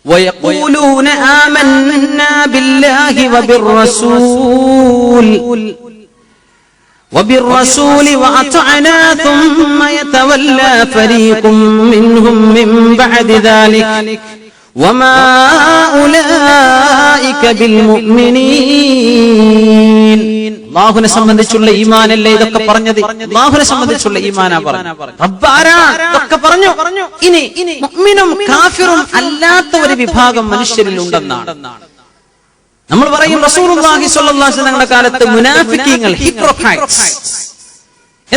ويقولون آمنا بالله وبالرسول وأطعنا ثم يتولى فريق منهم من بعد ذلك وما أولئك بالمؤمنين. അല്ലാഹുവിനെ സംബന്ധിച്ചുള്ള ഈമാനല്ലേ ഇതൊക്കെ പറഞ്ഞത്? അല്ലാഹുവിനെ സംബന്ധിച്ചുള്ള ഈമാനാ പറഞ്ഞത്. റബ്ബാരാ ഇതൊക്കെ പറഞ്ഞു. ഇനി മുഅ്മിനും കാഫിറും അല്ലാത്ത ഒരു വിഭാഗം മനുഷ്യരിൽ ഉണ്ടെന്നാണ് നമ്മൾ പറയും. റസൂലുള്ളാഹി സ്വല്ലല്ലാഹു അലൈഹി വസല്ലമയുടെ കാലത്ത് മുനാഫിക്കീങ്ങൾ, ഹിപ്രോക്രൈറ്റ്സ്.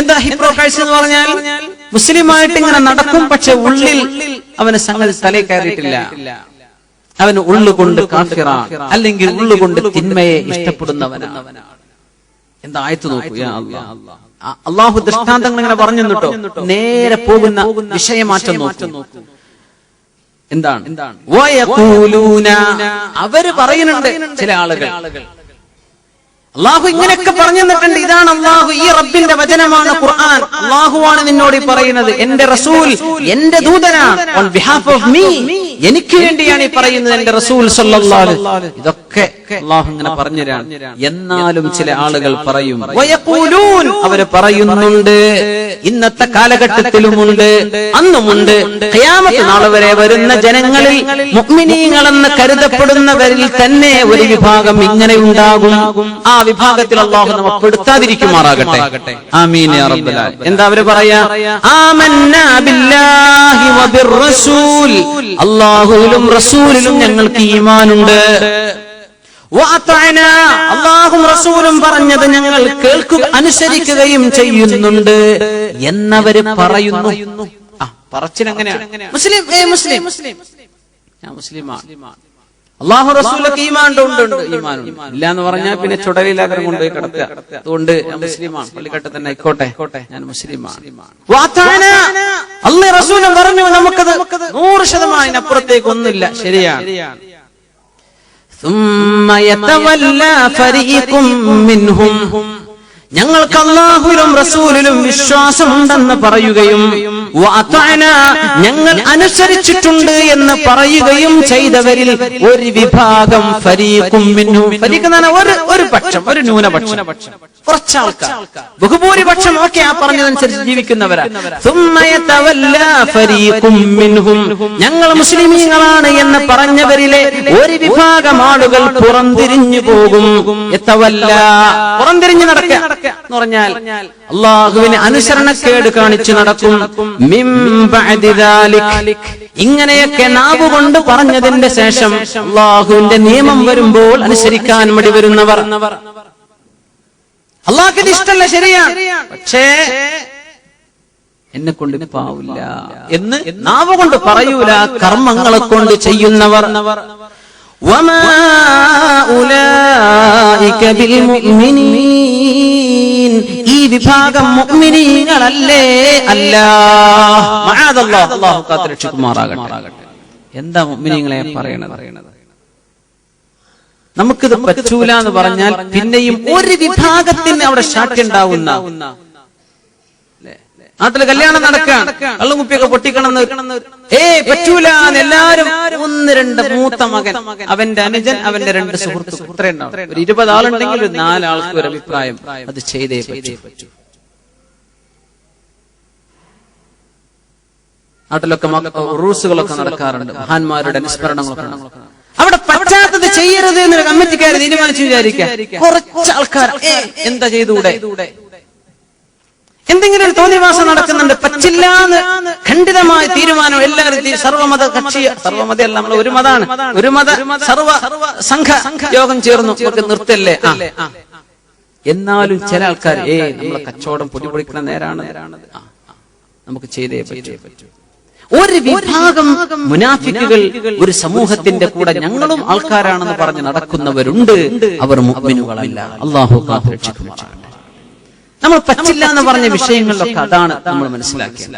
എന്താ ഹിപ്രോക്രൈറ്റ്സ് എന്ന് പറഞ്ഞാൽ? മുസ്ലിമായിട്ട് ഇങ്ങനെ നടക്കും, പക്ഷെ ഉള്ളിൽ അവന് സംഗതി തലയിൽ കയറിയിട്ടില്ല. അവന് ഉള്ളുകൊണ്ട് കാഫിറാണ്, അല്ലെങ്കിൽ ഉള്ളുകൊണ്ട് തിന്മയെ ഇഷ്ടപ്പെടുന്നവനാണ്. എന്താ ആയത്ത് നോക്കൂ. അള്ളാഹു ദൃഷ്ടാന്തങ്ങൾ ഇങ്ങനെ പറഞ്ഞു കേട്ടോ. നേരെ പോകുന്ന വിഷയമാറ്റം നോക്കൂ. എന്താണ്? അവര് പറയുന്നുണ്ട് ചില ആളുകൾ, അള്ളാഹു ഇങ്ങനെയൊക്കെ പറഞ്ഞു തന്നിട്ടുണ്ട്. ഇതാണ് അള്ളാഹു, ഈ റബ്ബിന്റെ വചനമാണ് ഖുർആൻ. അള്ളാഹുവാണ് നിന്നോട് പറയുന്നത്, എന്റെ റസൂൽ എന്റെ ദൂതനാണ്, ഓൺ ബിഹാഫ് ഓഫ് മീ, എനിക്ക് വേണ്ടിയാണ് ഈ പറയുന്നത് എന്റെ റസൂൽ സല്ലല്ലാഹു അലൈഹി വസല്ലം. ഇതൊക്കെ അള്ളാഹു ഇങ്ങനെ പറഞ്ഞുതരാണ്. എന്നാലും ചില ആളുകൾ പറയും, അവര് പറയുന്നുണ്ട്, ഇന്നത്തെ കാലഘട്ടത്തിലുമുണ്ട്, അന്നുമുണ്ട്, ഖിയാമത്ത് നാൾ വരെ വരുന്ന ജനങ്ങളിൽ മുഅ്മിനീങ്ങളെന്ന് കരുതപ്പെടുന്നവരിൽ തന്നെ ഒരു വിഭാഗം ഇങ്ങനെ ഉണ്ടാകും. ആ വിഭാഗത്തിൽ അല്ലാഹു നമ്മെ പെടുത്താതിരിക്കുമാറാകട്ടെ. ആമീൻ യാ റബ്ബൽ ആലമീൻ. എന്താ അവര് പറയാ? ആമന്നാ ബില്ലാഹി വബിർറസൂൽ, അല്ലാഹുവിലും റസൂലിലും ഞങ്ങൾക്ക് ഈമാനുണ്ട്. വഅതഅനാ, അല്ലാഹുവും റസൂലും പറഞ്ഞത് ഞങ്ങൾ കേൾക്കുക അനുസരിക്കുകയും ചെയ്യുന്നുണ്ട് എന്നവര് പറയുന്നു. പറച്ചിലെങ്ങനെയാണ്? മുസ്ലിം ഞാൻ മുസ്ലിമാണ്, അല്ലാഹു റസൂലൊക്കെ ഈമാനുണ്ട്, ഈമാനുണ്ട്. ഇല്ല എന്ന് പറഞ്ഞാൽ പിന്നെ ചുടലിലാകരം കൊണ്ടുപോയി കിടത്തുക. അതുകൊണ്ട് ഞാൻ മുസ്ലിമാണ്, പള്ളിക്കട്ട് തന്നെ ആയിക്കോട്ടെ, ഞാൻ മുസ്ലിമാണ്. അല്ലാഹു റസൂലും പറഞ്ഞു, നമുക്കത് 100% അപ്പുറത്തേക്ക് ഒന്നുമില്ല, ശരിയാണ്. ثم يتولى فريق منهم, ഞങ്ങൾക്ക് അല്ലാഹുവിലും റസൂലിലും വിശ്വാസമുണ്ടെന്ന് പറയുകയും ഞങ്ങൾ അനുസരിച്ചിട്ടുണ്ട് എന്ന് പറയുകയും ചെയ്തവരിൽ ഒരു വിഭാഗം, ഫരീഖും മിൻഹും, ഫരീഖ് എന്നാണ് ഒരു പക്ഷം, ഒരു ന്യൂനപക്ഷം, കുറച്ചാൾക്കാർ. ബഹുഭൂരിപക്ഷം ഒക്കെ ആ പറഞ്ഞതനുസരിച്ച് ജീവിക്കുന്നവരാ. ثم يتولى فريق منهم, ഞങ്ങൾ മുസ്ലിമീങ്ങളാണ് എന്ന് പറഞ്ഞവരിലെ ഒരു വിഭാഗം ആളുകൾ പുറംതിരിഞ്ഞു പോകും. പുറംതിരിഞ്ഞു നടക്കുക എന്ന് പറഞ്ഞാൽ അല്ലാഹുവിന് അനുസരണക്കേട് കാണിച്ചു നടക്കും. മിൻ ബഅദി ദാലിക്, ഇങ്ങനെയൊക്കെ നാവുകൊണ്ട് പറഞ്ഞതിന്റെ ശേഷം അല്ലാഹുവിന്റെ നിയമം വരുമ്പോൾ അനുസരിക്കാൻ മടി വരുന്നവർ. അല്ലാഹുവിന് ഇഷ്ടമല്ല, ശരിയാണ്, പക്ഷേ എന്നെ കൊണ്ട് പാവില്ല എന്ന് നാവുകൊണ്ട് പറയൂല, കർമ്മങ്ങളെ കൊണ്ട് ചെയ്യുന്നവർ. വമാ ഉലൈക ബിൽ മുഅ്മിനീൻ, ഈ വിഭാഗം മുഅ്മിനീങ്ങളല്ലേ അല്ല. മഅദല്ലാഹ്, അല്ലാഹു കാത്തുരക്ഷിക്കുമാറാകട്ടെ. എന്താ മുഅ്മിനീങ്ങളെ പറയണത്? നമുക്കിത് പറ്റൂല എന്ന് പറഞ്ഞാൽ പിന്നെയും ഒരു വിഭാഗത്തിന് അവിടെ ശാഠ്യം ഉണ്ടാവുന്ന. നാട്ടില് കല്യാണം നടക്കാൻ കള്ളുകുപ്പിയൊക്കെ പൊട്ടിക്കണം, പറ്റൂല, എല്ലാരും 1-2 മൂത്ത മകൻ, അവന്റെ അനുജൻ, അവന്റെ 2 സുഹൃത്തുക്കൾ, ഇത്രയുണ്ടാവും. ഒരു 20 ആളുണ്ടെങ്കിൽ ഒരു 4 ആൾക്ക് ഒരു അഭിപ്രായം, അത് ചെയ്തേ പറ്റൂ. നാട്ടിലൊക്കെ റൂസുകളൊക്കെ നടക്കാറുണ്ട്, മഹാന്മാരുടെ അനുസ്മരണങ്ങളൊക്കെ. അവിടെ പറ്റാത്തത് ചെയ്യരുത് എന്നൊരു കമ്മിറ്റിക്കാർ തീരുമാനിച്ചു വിചാരിക്കാം. കുറച്ച് ആൾക്കാർ എന്താ ചെയ്തുകൂടെ, എന്തെങ്കിലും ഒരു തോന്നിവാസം നടക്കുന്നുണ്ട്, പറ്റില്ല എന്ന് ഖണ്ഡിതമായ തീരുമാനം എല്ലാവരും, സർവമത കക്ഷി, സർവമത അല്ല, നമ്മൾ ഒരു മതാണ്, ഒരു മത സർവ സംഘ യോഗം ചേർന്നു, നിർത്തല്ലേ. എന്നാലും ചില ആൾക്കാർ നമ്മളെ കച്ചവടം പൊടിപൊടിക്കുന്ന നേരാണ്, നമുക്ക് ചെയ്തേ പറ്റൂ. ഒരു വിഭാഗം മുനാഫിക്കുകൾ ഒരു സമൂഹത്തിന്റെ കൂടെ ഞങ്ങളും ആൾക്കാരാണെന്ന് പറഞ്ഞ് നടക്കുന്നവരുണ്ട്. അവർ മുഅ്മിനുകളല്ല. അല്ലാഹു കാത്തുരക്ഷിക്കുമാറാകട്ടെ. നമ്മൾ പറ്റില്ല എന്ന് പറഞ്ഞ വിഷയങ്ങളിലൊക്കെ അതാണ് നമ്മൾ മനസ്സിലാക്കിയത്.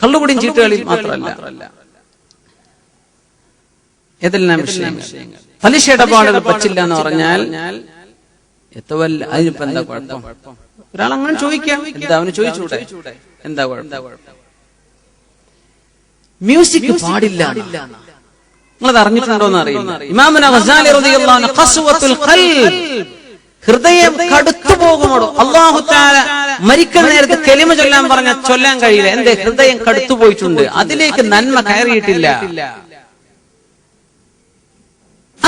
കള്ളുകുടിയും ചീട്ടുകളിൽ മാത്രമല്ല, ഏതെല്ലാം വിഷയങ്ങൾ. പലിശ ഇടപാടുകൾ പറ്റില്ല എന്ന് പറഞ്ഞാൽ അതിനിപ്പോ എന്താ കുഴപ്പം? ഒരാളങ്ങനെ ചോദിക്കാം, എന്താ അവന് ചോദിച്ചൂടെ, എന്താ കുഴപ്പം? മ്യൂസിക് പാടില്ല. നിങ്ങളത് അറിഞ്ഞിട്ടുണ്ടോന്ന് അറിയില്ല. ഇമാമുന ഗസാലി റളിയല്ലാഹു അൻഹു ഖസ്വത്തുൽ ഖൽബ്, ഹൃദയം കടുത്തു പോകുമോ. അല്ലാഹു തആല മരിക്കുന്ന നേരത്ത് കലിമ ചൊല്ലാൻ പറഞ്ഞ ചൊല്ലാൻ കഴിയില്ല. എന്റെ ഹൃദയം കടുത്തു പോയിട്ടുണ്ട്, അതിലേക്ക് നന്മ കയറിയിട്ടില്ല.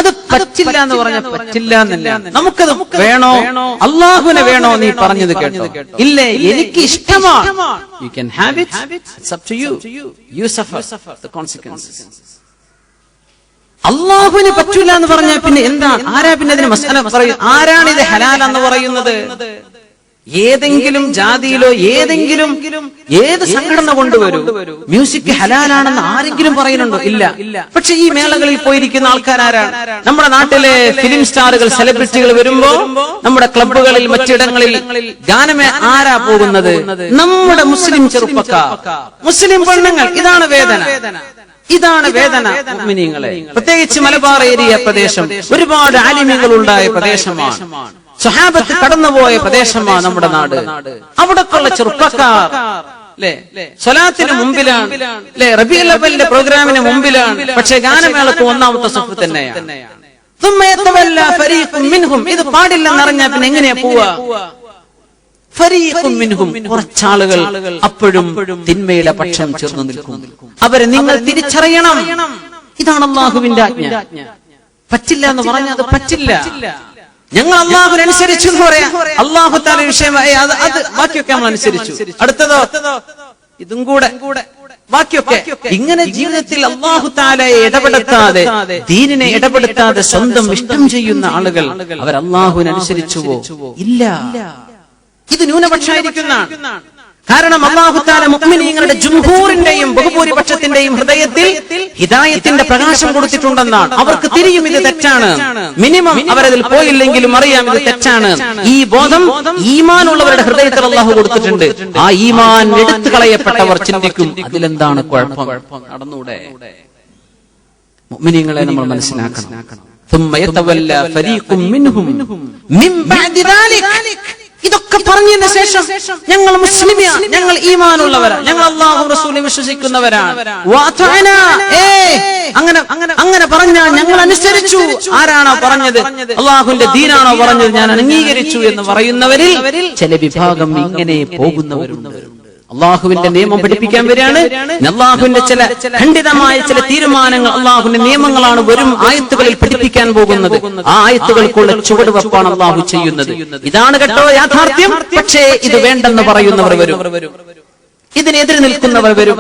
അത് പറ്റില്ല എന്ന് പറഞ്ഞാൽ പറ്റില്ല എന്നല്ല, നമുക്കത് വേണോ, അള്ളാഹുവിനെ വേണോ നീ പറഞ്ഞത് കേട്ടോ, ഇല്ലേ എനിക്ക് ഇഷ്ടമാണ്, you can have it, it's up to you, you suffer the consequences. അള്ളാഹുവിന് പറ്റൂല എന്ന് പറഞ്ഞാൽ പിന്നെ എന്താണ്, ആരാ പിന്നെ അതിന് മസ്അല പറയും, ആരാണ് ഇത് ഹലാൽ എന്ന് പറയുന്നത്? ഏതെങ്കിലും ജാതിയിലോ ഏതെങ്കിലും ഏത് സംഘടന കൊണ്ടുവരും മ്യൂസിക് ഹലാലാണെന്ന് ആരെങ്കിലും പറയുന്നുണ്ടോ? ഇല്ല. പക്ഷെ ഈ മേളകളിൽ പോയിരിക്കുന്ന ആൾക്കാരാരാണ്? നമ്മുടെ നാട്ടിലെ ഫിലിം സ്റ്റാറുകൾ, സെലിബ്രിറ്റികൾ വരുമ്പോ നമ്മുടെ ക്ലബ്ബുകളിൽ മറ്റിടങ്ങളിൽ ഗാനമേ ആരാ പോകുന്നത്? നമ്മുടെ മുസ്ലിം ചെറുപ്പക്കാർ, മുസ്ലിം പെണ്ണുങ്ങൾ. ഇതാണ് വേദന, ഇതാണ് വേദന മുഅ്മിനീങ്ങളെ. പ്രത്യേകിച്ച് മലബാർ ഏരിയ പ്രദേശം ഒരുപാട് ആലിമീങ്ങൾ ഉണ്ടായ പ്രദേശമാണ്, സ്വഹാബത്ത് കടന്നുപോയ പ്രദേശമാണ് നമ്മുടെ നാട്. അവിടക്കുള്ള ചെറുപ്പക്കാർ സ്വലാത്തിന് മുമ്പിലാണ്, റബീഉൽ അവ്വലിന്റെ പ്രോഗ്രാമിന് മുമ്പിലാണ്, പക്ഷെ ഗാനമേളക്ക് ഒന്നാമത്തെ സഫ് തന്നെയാണ്. ഇത് പാടില്ലെന്നറിഞ്ഞാൽ പിന്നെ എങ്ങനെയാ പോവാ? ഫരീഖും മിൻഹും, കുറച്ചാളുകൾ അപ്പോഴും തിന്മയുടെ പക്ഷം ചേർന്ന് നിൽക്കും. അവരെ നിങ്ങൾ തിരിച്ചറിയണം. ഇതാണ് അല്ലാഹുവിന്റെ ആജ്ഞ. പറ്റില്ല എന്ന് പറഞ്ഞാൽ അത് പറ്റില്ല. ഞങ്ങൾ അല്ലാഹുവിനനുസരിച്ചു എന്ന് പറയാം. അല്ലാഹു തആല വിഷയമായി അത് ബാക്കിയൊക്കെ നമ്മൾ അനുസരിച്ചു. അടുത്തതോ ഇതും കൂടെ ബാക്കിയൊക്കെ. ഇങ്ങനെ ജീവിതത്തിൽ അല്ലാഹു തആലയെ ഇടപെടുത്താതെ, ദീനിനെ ഇടപെടുത്താതെ സ്വന്തം ഇഷ്ടം ചെയ്യുന്ന ആളുകൾ അവർ അല്ലാഹുവിനനുസരിച്ചുവോ? ഇല്ല. ഇത് ന്യൂനപക്ഷമായിരിക്കുന്നതാണ്. കാരണം അല്ലാഹു തആല മുഅ്മിനീങ്ങളുടെ ജംഹൂറിന്റെയും ബഹുഭൂരിപക്ഷത്തിന്റെയും ഹൃദയത്തിൽ ഹിദായത്തിന്റെ പ്രകാശം കൊടുത്തിട്ടുണ്ടെന്നാണ്. അവർക്ക് തിരിയും ഇത് തെറ്റാണ്. മിനിമം അവരതിൽ പോയില്ലെങ്കിലും അറിയാം ഇത് തെറ്റാണ്. ഈ ബോധം ഈമാനുള്ളവരുടെ ഹൃദയത്തിൽ അല്ലാഹു കൊടുത്തിട്ടുണ്ട്. ആ ഈമാൻ എടുത്തു കളയപ്പെട്ടവർ ചിന്തിക്കും അതിലെന്താണ് കുഴപ്പം, നടന്നൂടെ? മുഅ്മിനീങ്ങളെ നമ്മൾ മനസ്സിലാക്കണം. ثم يتولى فريق منهم من بعد ذلك. ഇതൊക്കെ പറഞ്ഞതിന് ശേഷം ഞങ്ങൾ മുസ്ലിമാണ്, ഞങ്ങൾ ഈമാനുള്ളവരാണ്, ഞങ്ങൾ അല്ലാഹു റസൂലിനെ വിശ്വസിക്കുന്നവരാണ്, അങ്ങനെ പറഞ്ഞാൽ ഞങ്ങൾ അനുസരിച്ചു. ആരാണോ പറഞ്ഞത്? അല്ലാഹുവിന്റെ ദീനാണോ പറഞ്ഞത്? ഞാൻ അംഗീകരിച്ചു എന്ന് പറയുന്നവരിൽ ചില വിഭാഗം ഇങ്ങനെ പോകുന്നവരുണ്ട്. അള്ളാഹുവിന്റെ നിയമം പഠിപ്പിക്കാൻ വരികയാണ്. അള്ളാഹുവിന്റെ ചില ഖണ്ഡിതമായ ചില തീരുമാനങ്ങൾ, അള്ളാഹുവിന്റെ നിയമങ്ങളാണ് വരും ആയത്തുകളിൽ പഠിപ്പിക്കാൻ പോകുന്നത്. ആ ആയത്തുകൾക്കുള്ള ചുവടുവെപ്പാണ് അള്ളാഹു ചെയ്യുന്നത്. ഇതാണ് കേട്ടോ യാഥാർത്ഥ്യം. പക്ഷേ ഇത് വേണ്ടെന്ന് പറയുന്നവർ വരും, ഇതിനെതിരെ നിൽക്കുന്നവർ വരും.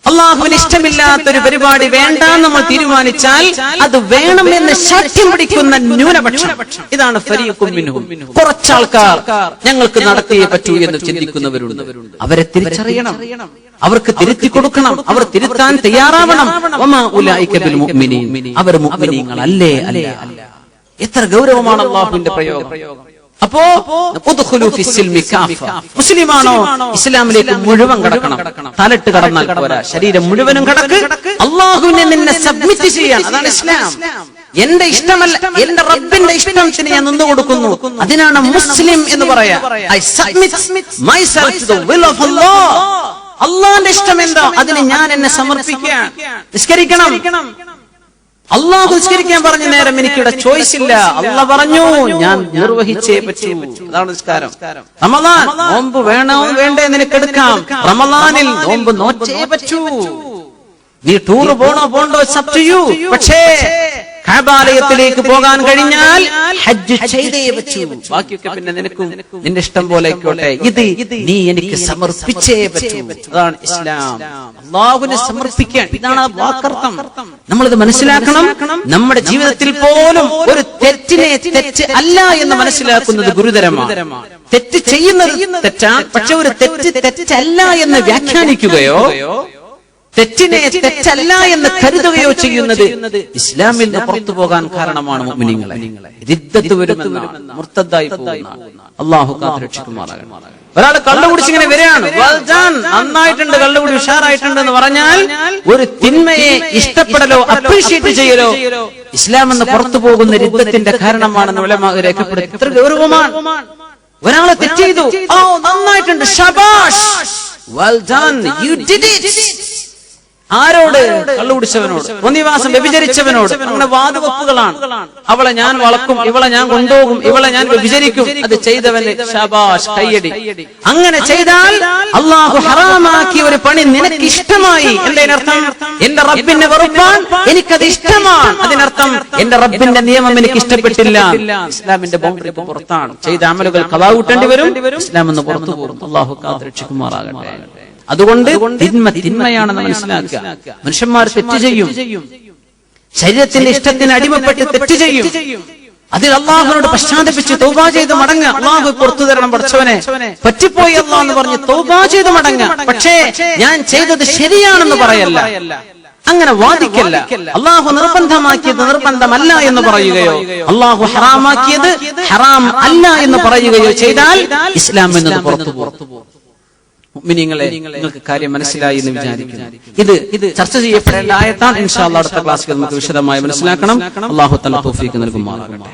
അള്ളാഹുവിന് ഇഷ്ടമില്ലാത്തൊരു പരിപാടി വേണ്ടാന്ന് നമ്മൾ തീരുമാനിച്ചാൽ അത് വേണമെന്ന് ശാഠ്യം പിടിക്കുന്ന ന്യൂനപക്ഷം. ഇതാണ് ഫരീഖും മിൻഹും. കുറച്ചാൾക്കാർ ഞങ്ങൾക്ക് നടത്തിയേ പറ്റൂ എന്ന് ചിന്തിക്കുന്നവരുണ്ട്. അവരെ തിരിച്ചറിയണം, അവർക്ക് തിരുത്തി കൊടുക്കണം, അവർ തിരുത്താൻ തയ്യാറാവണം. വമാ ഉലൈക ബിൽ മുഅ്മിനീൻ, അവർ മുഅ്മിനീങ്ങൾ അല്ലേ? അല്ല. എത്ര ഗൗരവമാണ് അള്ളാഹുവിന്റെ പ്രയോഗം. അപ്പോ മുസ്ലിമാണോ? ഇസ്ലാമിലേക്ക് മുഴുവൻ കടക്കണം. തലട്ട് കടന്നാൽ പോരാ, ശരീരം മുഴുവനും കടക്ക്. അള്ളാഹുവിനെ നിന്നെ സബ്മിറ്റ് ചെയ്യാൻ, അതാണ് ഇസ്ലാം. എന്റെ ഇഷ്ടമല്ല, എന്റെ റബ്ബിന്റെ ഇഷ്ടത്തിന് ഞാൻ നിന്നു കൊടുക്കുന്നു. അതിനാണ് മുസ്ലിം എന്ന് പറയാ. I submit myself to the will of Allah. അള്ളാഹുവിന്റെ ഇഷ്ടം എന്താ അതിന് ഞാൻ എന്നെ സമർപ്പിക്കാൻ. നിസ്കരിക്കണം, അള്ളാഹു നിസ്കരിക്കാൻ പറഞ്ഞ നേരം എനിക്കിവിടെ ചോയ്സ് ഇല്ല. അള്ളാഹ് പറഞ്ഞു ഞാൻ നിർവഹിച്ചേ പറ്റൂ. അതാണ് നിസ്കാരം. റമളാൻ നോമ്പ് വേണോ വേണ്ടേ നിനക്കെടുക്കാം. റമളാനിൽ നോമ്പ് നോച്ചേ പറ്റൂ. നീ ടൂർ പോണോ പോണ്ടോ, ഇറ്റ്സ് അപ് ടു യു. പക്ഷേ കഅബാലയത്തിലേക്ക് പോകാൻ കഴിഞ്ഞാൽ ഹജ്ജ് ചെയ്തേ പറ്റൂ. ബാക്കിയൊക്കെ പിന്നെ നിനക്കും നിന്റെ ഇഷ്ടം പോലെ ആയിക്കോട്ടെ. ഇത് നീ എനിക്ക് സമർപ്പിച്ചേ പറ്റൂ. അതാണ് ഇസ്ലാം. അല്ലാഹുവിനെ സമർപ്പിക്കാൻ, ഇതാണ് വാക്കർത്ഥം. നമ്മളിത് മനസ്സിലാക്കണം. നമ്മുടെ ജീവിതത്തിൽ പോലും ഒരു തെറ്റിനെ തെറ്റ് അല്ല എന്ന് മനസ്സിലാക്കുന്നത് ഗുരുതരമാണ്. തെറ്റ് ചെയ്യുന്നത് തെറ്റാണ്, പക്ഷെ ഒരു തെറ്റ് തെറ്റല്ല എന്ന് വ്യാഖ്യാനിക്കുകയോ തെറ്റിനെ തെറ്റല്ല എന്ന് കരുതുകയോ ചെയ്യുന്നത് ഇസ്ലാമിൽ നിന്ന് പുറത്തു പോകാൻ കാരണമാണ്. മുഅ്മിനീങ്ങളെ, റിദ്ദത്ത് വരുമെന്നാണ്, മുർത്തദ്ദായി പോകുന്നതാണ്. അല്ലാഹു കാത്തുരക്ഷിക്കുമാറാകട്ടെ. ഒരാൾ കള്ളുകുടിച്ച് ഇങ്ങനെ വരികയാണ്, നന്നായിട്ടുണ്ട്, കള്ളുകുടി ഉഷാറായിട്ടുണ്ട് എന്ന് പറഞ്ഞാൽ ഒരു തിന്മയെ ഇഷ്ടപ്പെടലോ അപ്രീഷിയേറ്റ് ചെയ്യലോ ഇസ്ലാം എന്ന് പുറത്തു പോകുന്ന റിദ്ദത്തിന്റെ കാരണമാണെന്ന് ഉലമാ രേഖപ്പെടുത്തി. എത്ര ഗൗരവമാണ്. ഒരാളെ തെറ്റ് ചെയ്തു, ഓ നന്നായിട്ടുണ്ട്, ശബാഷ്, well done, you did it. ആരോട്? കള്ളുകുടിച്ചവനോട്, തോന്നിവാസം വ്യഭിചരിച്ചവനോട്. അങ്ങനെ വാതുവെപ്പുകളാണ്. അവളെ ഞാൻ വളക്കും, ഇവളെ ഞാൻ കൊണ്ടുപോകും, ഇവളെ ഞാൻ വ്യഭിചരിക്കും. അത് ചെയ്തവന് ശബാഷ്, കയ്യടി. അങ്ങനെ ചെയ്താൽ അള്ളാഹു ഹറാമാക്കിയ ഒരു പണി നിനക്ക് ഇഷ്ടമായി. എന്തതിനർത്ഥം? എന്റെ റബ്ബിനെ വെറുപ്പാൻ എനിക്കത് ഇഷ്ടമാണ്. അതിനർത്ഥം എന്റെ റബ്ബിന്റെ നിയമം എനിക്ക് ഇഷ്ടപ്പെട്ടില്ല. ഇസ്ലാമിന്റെ ബൗണ്ടറി പുറത്താണ്. ചെയ്ത അമലുകൾ ഖളാ കൂട്ടേണ്ടി വരും. ഇസ്ലാം എന്ന് പുറത്തു പോകും. അള്ളാഹു കാത്തുരക്ഷിക്കുമാറാകട്ടെ. അതുകൊണ്ട് തിന്മയാണെന്ന് മനസ്സിലാക്കുക. മനുഷ്യന്മാർ തെറ്റ് ചെയ്യും, ശരീരത്തിന്റെ ഇഷ്ടത്തിന് അടിമപ്പെട്ട് തെറ്റ് ചെയ്യും. അതിൽ അള്ളാഹുവിനോട് പശ്ചാത്തപിച്ച് തൗബ ചെയ്ത് മടങ്ങുക. അള്ളാഹു പുറത്തു തരണം പഠിച്ചവനെ, പറ്റിപ്പോയി അള്ളാഹ് എന്ന് പറഞ്ഞ് തൗബ ചെയ്ത് മടങ്ങുക. പക്ഷേ ഞാൻ ചെയ്തത് ശരിയാണെന്ന് പറയല്ല, അങ്ങനെ വാദിക്കല്ല. അള്ളാഹു നിർബന്ധമാക്കിയത് നിർബന്ധമല്ല എന്ന് പറയുകയോ അള്ളാഹു ഹറാമാക്കിയത് ഹറാം അല്ല എന്ന് പറയുകയോ ചെയ്താൽ ഇസ്ലാം എന്നത് പുറത്തു പോകും. മുഅ്മിനീങ്ങളെ, നിങ്ങൾക്ക് കാര്യം മനസ്സിലായി എന്ന് വിചാരിക്കുന്നു. ഇത് ചർച്ച ചെയ്യപ്പെടേണ്ട ആയത്താണ്. ഇൻഷാ അല്ലാഹ് അടുത്ത ക്ലാസ്സിൽ നമുക്ക് വിശദമായി മനസ്സിലാക്കണം. അല്ലാഹു തആല തൗഫീഖ് നൽകുമാറാകട്ടെ.